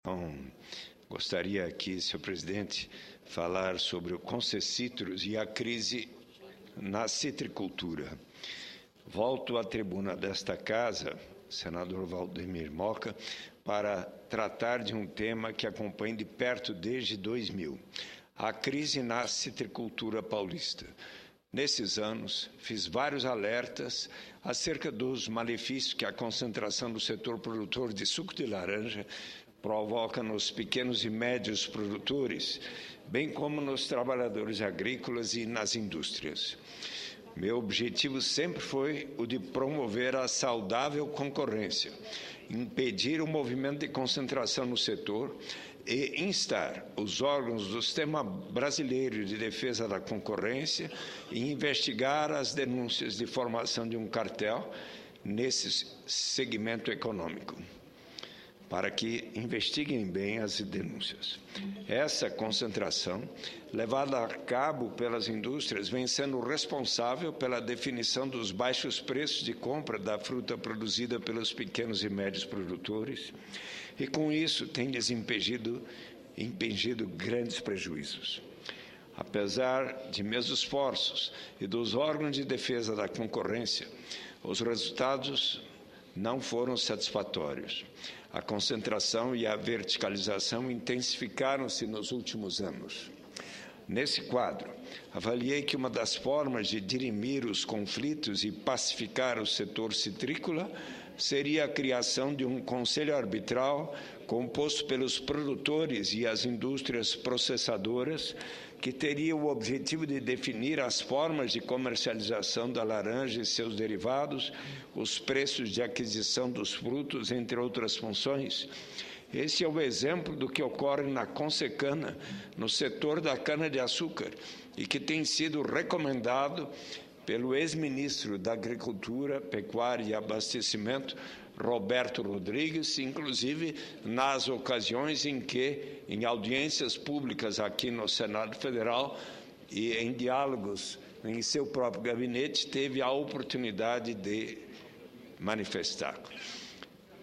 Então, gostaria aqui, senhor presidente, falar sobre o Concessitrus e a crise na citricultura. Volto à tribuna desta casa, senador Valdemir Moca, para tratar de um tema que acompanho de perto desde 2000, a crise na citricultura paulista. Nesses anos, fiz vários alertas acerca dos malefícios que a concentração do setor produtor de suco de laranja provoca nos pequenos e médios produtores, bem como nos trabalhadores agrícolas e nas indústrias. Meu objetivo sempre foi o de promover a saudável concorrência, impedir o movimento de concentração no setor e instar os órgãos do Sistema Brasileiro de Defesa da Concorrência a investigar as denúncias de formação de um cartel nesse segmento econômico, para que investiguem bem as denúncias. Essa concentração, levada a cabo pelas indústrias, vem sendo responsável pela definição dos baixos preços de compra da fruta produzida pelos pequenos e médios produtores, e com isso tem-lhes impingido grandes prejuízos. Apesar de meus esforços e dos órgãos de defesa da concorrência, os resultados não foram satisfatórios. A concentração e a verticalização intensificaram-se nos últimos anos. Nesse quadro, avaliei que uma das formas de dirimir os conflitos e pacificar o setor citrícola seria a criação de um conselho arbitral composto pelos produtores e as indústrias processadoras, que teria o objetivo de definir as formas de comercialização da laranja e seus derivados, os preços de aquisição dos frutos, entre outras funções. Esse é o exemplo do que ocorre na Consecana, no setor da cana-de-açúcar, e que tem sido recomendado pelo ex-ministro da Agricultura, Pecuária e Abastecimento, Roberto Rodrigues, inclusive nas ocasiões em que, em audiências públicas aqui no Senado Federal e em diálogos em seu próprio gabinete, teve a oportunidade de manifestar.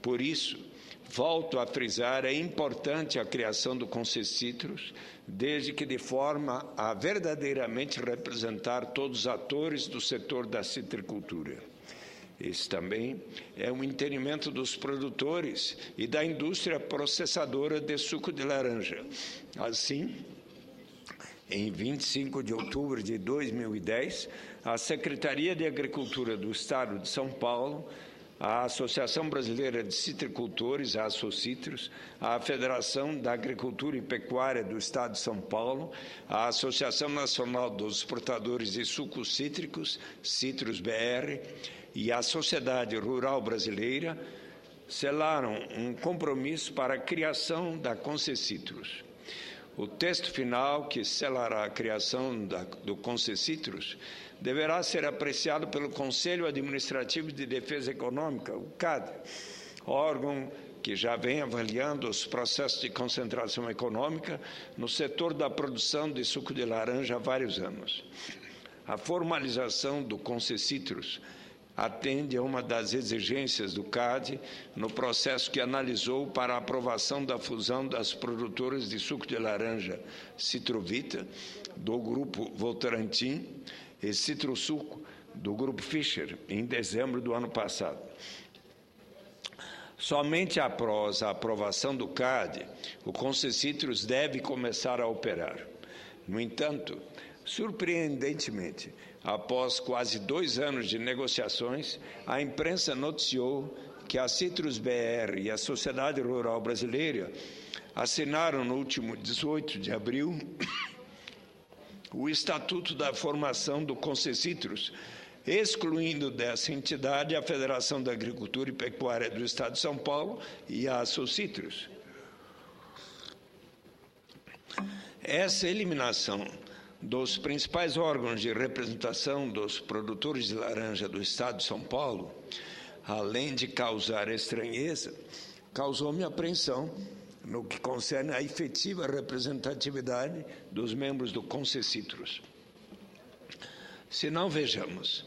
Por isso, volto a frisar, é importante a criação do Concessitrus, desde que de forma a verdadeiramente representar todos os atores do setor da citricultura. Esse também é um entendimento dos produtores e da indústria processadora de suco de laranja. Assim, em 25 de outubro de 2010, a Secretaria de Agricultura do Estado de São Paulo, a Associação Brasileira de Citricultores, a Associtrus, a Federação da Agricultura e Pecuária do Estado de São Paulo, a Associação Nacional dos Exportadores de Sucos Cítricos, Citrus BR, e a Sociedade Rural Brasileira selaram um compromisso para a criação da Concessitrus. O texto final, que selará a criação do Concessitrus, deverá ser apreciado pelo Conselho Administrativo de Defesa Econômica, o CAD, órgão que já vem avaliando os processos de concentração econômica no setor da produção de suco de laranja há vários anos. A formalização do Concessitrus atende a uma das exigências do CAD no processo que analisou para a aprovação da fusão das produtoras de suco de laranja Citrovita, do Grupo Votorantim, e Citrosuco, do Grupo Fischer, em dezembro do ano passado. Somente após a aprovação do CAD, o Concessitrus deve começar a operar. No entanto, surpreendentemente, após quase 2 anos de negociações, a imprensa noticiou que a Citrus BR e a Sociedade Rural Brasileira assinaram no último 18 de abril o Estatuto da Formação do Concessitrus, excluindo dessa entidade a Federação da Agricultura e Pecuária do Estado de São Paulo e a Associtrus. Essa eliminação dos principais órgãos de representação dos produtores de laranja do Estado de São Paulo, além de causar estranheza, causou-me apreensão no que concerne à efetiva representatividade dos membros do Concessitrus. Se não vejamos,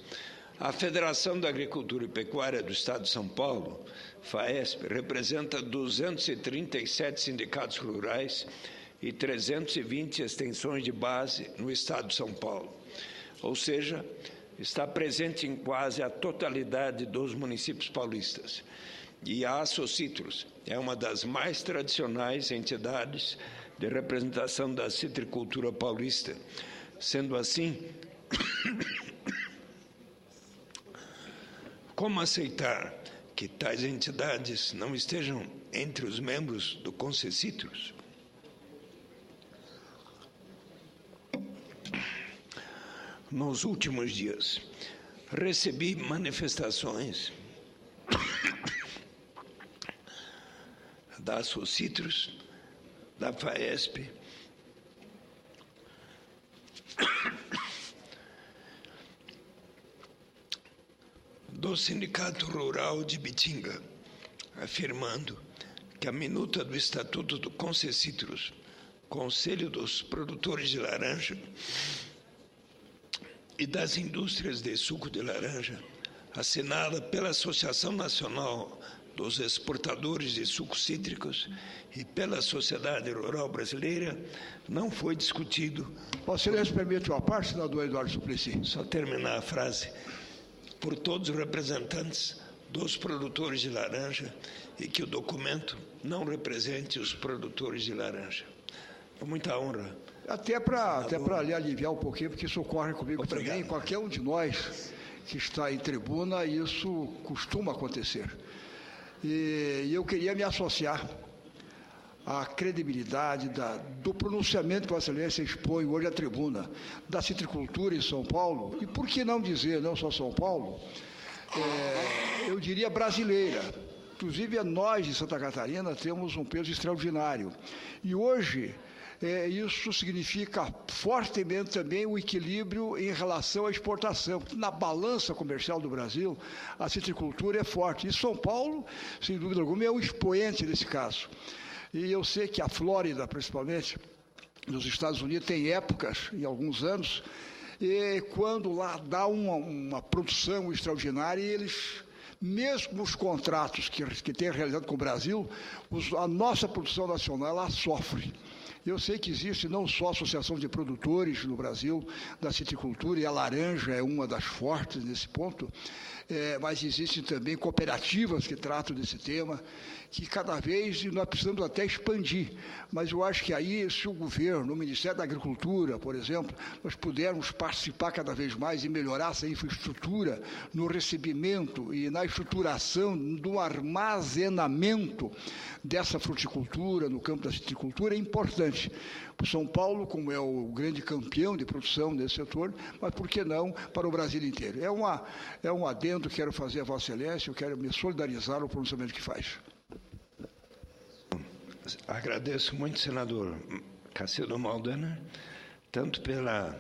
A Federação da Agricultura e Pecuária do Estado de São Paulo, FAESP, representa 237 sindicatos rurais e 320 extensões de base no Estado de São Paulo. Ou seja, está presente em quase a totalidade dos municípios paulistas. E a Associtrus é uma das mais tradicionais entidades de representação da citricultura paulista. Sendo assim, como aceitar que tais entidades não estejam entre os membros do Concecitrus? Nos últimos dias, recebi manifestações da Associtrus, da FAESP, do Sindicato Rural de Ibitinga, afirmando que a minuta do Estatuto do Concecitrus, Conselho dos Produtores de Laranja e das Indústrias de Suco de Laranja, assinada pela Associação Nacional dos Exportadores de Sucos Cítricos e pela Sociedade Rural Brasileira, não foi discutido. Vossa Excelência permite uma parte, senador Eduardo Suplicy? Só terminar a frase. Por todos os representantes dos produtores de laranja e que o documento não represente os produtores de laranja. Com muita honra. Até para lhe aliviar um pouquinho, porque isso ocorre comigo também, qualquer um de nós que está em tribuna, isso costuma acontecer. E eu queria me associar à credibilidade do pronunciamento que Vossa Excelência expõe hoje à tribuna da citricultura em São Paulo, e por que não dizer, não só São Paulo, eu diria brasileira. Inclusive, nós de Santa Catarina temos um peso extraordinário. E hoje, isso significa fortemente também o equilíbrio em relação à exportação. Na balança comercial do Brasil, a citricultura é forte. E São Paulo, sem dúvida alguma, é um expoente nesse caso. E eu sei que a Flórida, principalmente, nos Estados Unidos, tem épocas, em alguns anos, e quando lá dá uma produção extraordinária, eles, mesmo os contratos que têm realizado com o Brasil, a nossa produção nacional ela sofre. Eu sei que existe não só a Associação de Produtores no Brasil da citricultura, e a laranja é uma das fortes nesse ponto, mas existem também cooperativas que tratam desse tema, que cada vez nós precisamos até expandir. Mas eu acho que aí, se o governo, o Ministério da Agricultura, por exemplo, nós pudermos participar cada vez mais e melhorar essa infraestrutura no recebimento e na estruturação do armazenamento dessa fruticultura no campo da citricultura, é importante. São Paulo, como é o grande campeão de produção nesse setor, mas por que não para o Brasil inteiro? É um adendo que quero fazer a Vossa Excelência, eu quero me solidarizar no pronunciamento que faz. Agradeço muito, senador Cacildo Maldaner, tanto pela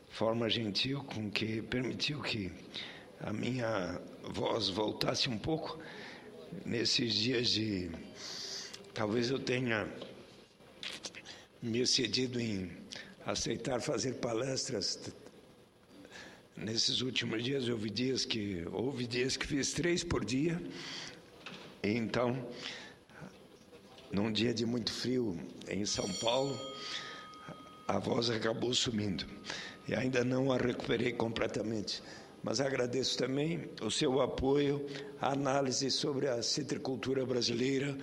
forma gentil com que permitiu que a minha voz voltasse um pouco nesses dias de... Talvez eu tenha me excedido em aceitar fazer palestras. Nesses últimos dias, houve dias que fiz 3 por dia. E então, num dia de muito frio em São Paulo, a voz acabou sumindo. E ainda não a recuperei completamente. Mas agradeço também o seu apoio à análise sobre a citricultura brasileira,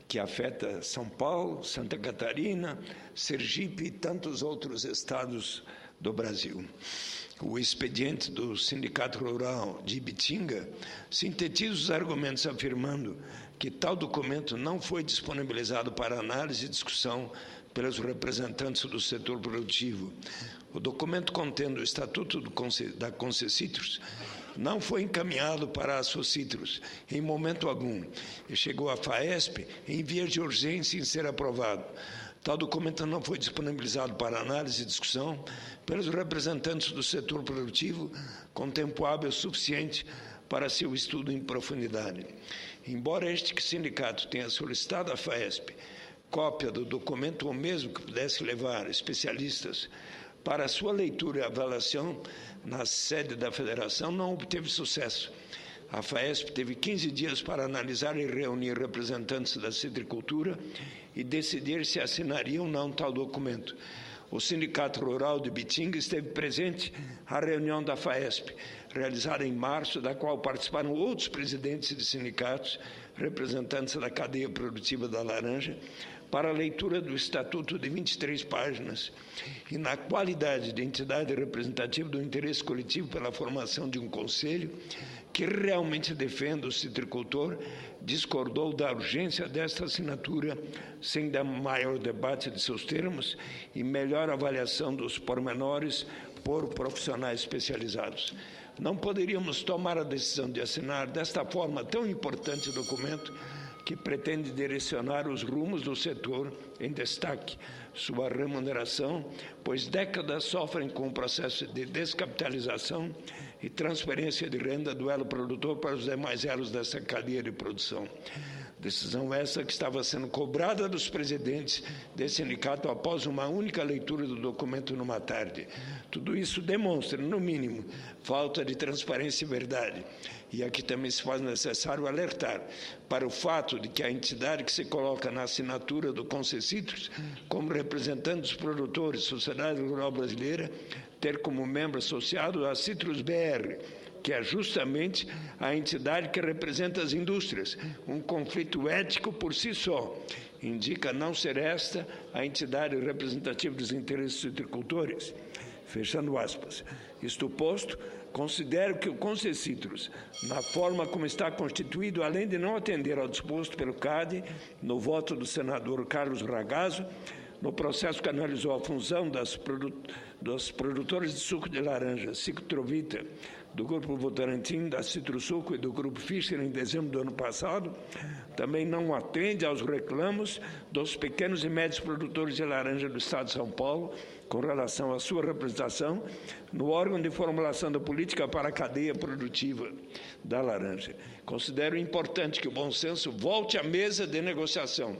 que afeta São Paulo, Santa Catarina, Sergipe e tantos outros estados do Brasil. O expediente do Sindicato Rural de Ibitinga sintetiza os argumentos afirmando que tal documento não foi disponibilizado para análise e discussão pelos representantes do setor produtivo. O documento contendo o Estatuto da Concecitrus não foi encaminhado para a Associtrus em momento algum e chegou à FAESP em vias de urgência em ser aprovado. Tal documento não foi disponibilizado para análise e discussão pelos representantes do setor produtivo com tempo hábil suficiente para seu estudo em profundidade. Embora este sindicato tenha solicitado à FAESP cópia do documento ou mesmo que pudesse levar especialistas para sua leitura e avaliação na sede da federação, não obteve sucesso. A FAESP teve 15 dias para analisar e reunir representantes da citricultura e decidir se assinaria ou não tal documento. O Sindicato Rural de Bitinga esteve presente à reunião da FAESP, realizada em março, da qual participaram outros presidentes de sindicatos, representantes da cadeia produtiva da laranja, para a leitura do Estatuto de 23 páginas e, na qualidade de entidade representativa do interesse coletivo pela formação de um conselho que realmente defenda o citricultor, discordou da urgência desta assinatura, sem dar maior debate de seus termos e melhor avaliação dos pormenores por profissionais especializados. Não poderíamos tomar a decisão de assinar desta forma tão importante documento que pretende direcionar os rumos do setor, em destaque sua remuneração, pois décadas sofrem com o processo de descapitalização e transferência de renda do elo produtor para os demais elos dessa cadeia de produção. Decisão essa que estava sendo cobrada dos presidentes desse sindicato após uma única leitura do documento numa tarde. Tudo isso demonstra, no mínimo, falta de transparência e verdade. E aqui também se faz necessário alertar para o fato de que a entidade que se coloca na assinatura do Concessitros, como representante dos produtores, Sociedade Rural Brasileira, ter como membro associado a Citrus BR, que é justamente a entidade que representa as indústrias, um conflito ético por si só. Indica não ser esta a entidade representativa dos interesses dos citricultores. Fechando aspas. Isto posto, considero que o Concessitros, na forma como está constituído, além de não atender ao disposto pelo CAD, no voto do senador Carlos Ragazzo, no processo que analisou a função dos produtores de suco de laranja, Cictrovita, do Grupo Votorantim, da Citrusuco e do Grupo Fischer em dezembro do ano passado, também não atende aos reclamos dos pequenos e médios produtores de laranja do Estado de São Paulo com relação à sua representação no órgão de formulação da política para a cadeia produtiva da laranja. Considero importante que o bom senso volte à mesa de negociação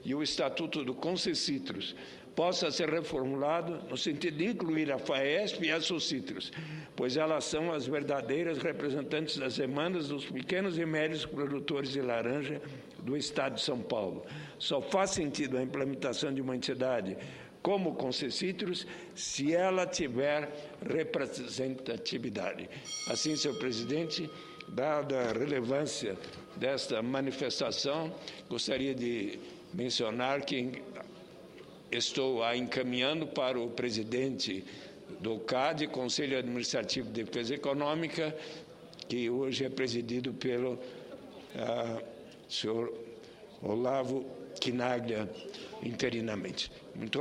e o Estatuto do Concessitros possa ser reformulado no sentido de incluir a FAESP e a Socitros, pois elas são as verdadeiras representantes das demandas dos pequenos e médios produtores de laranja do Estado de São Paulo. Só faz sentido a implementação de uma entidade como o Concessitros se ela tiver representatividade. Assim, senhor presidente, dada a relevância desta manifestação, gostaria de mencionar que estou a encaminhando para o presidente do CAD, Conselho Administrativo de Defesa Econômica, que hoje é presidido pelo senhor Olavo Quinaglia, interinamente. Muito obrigado.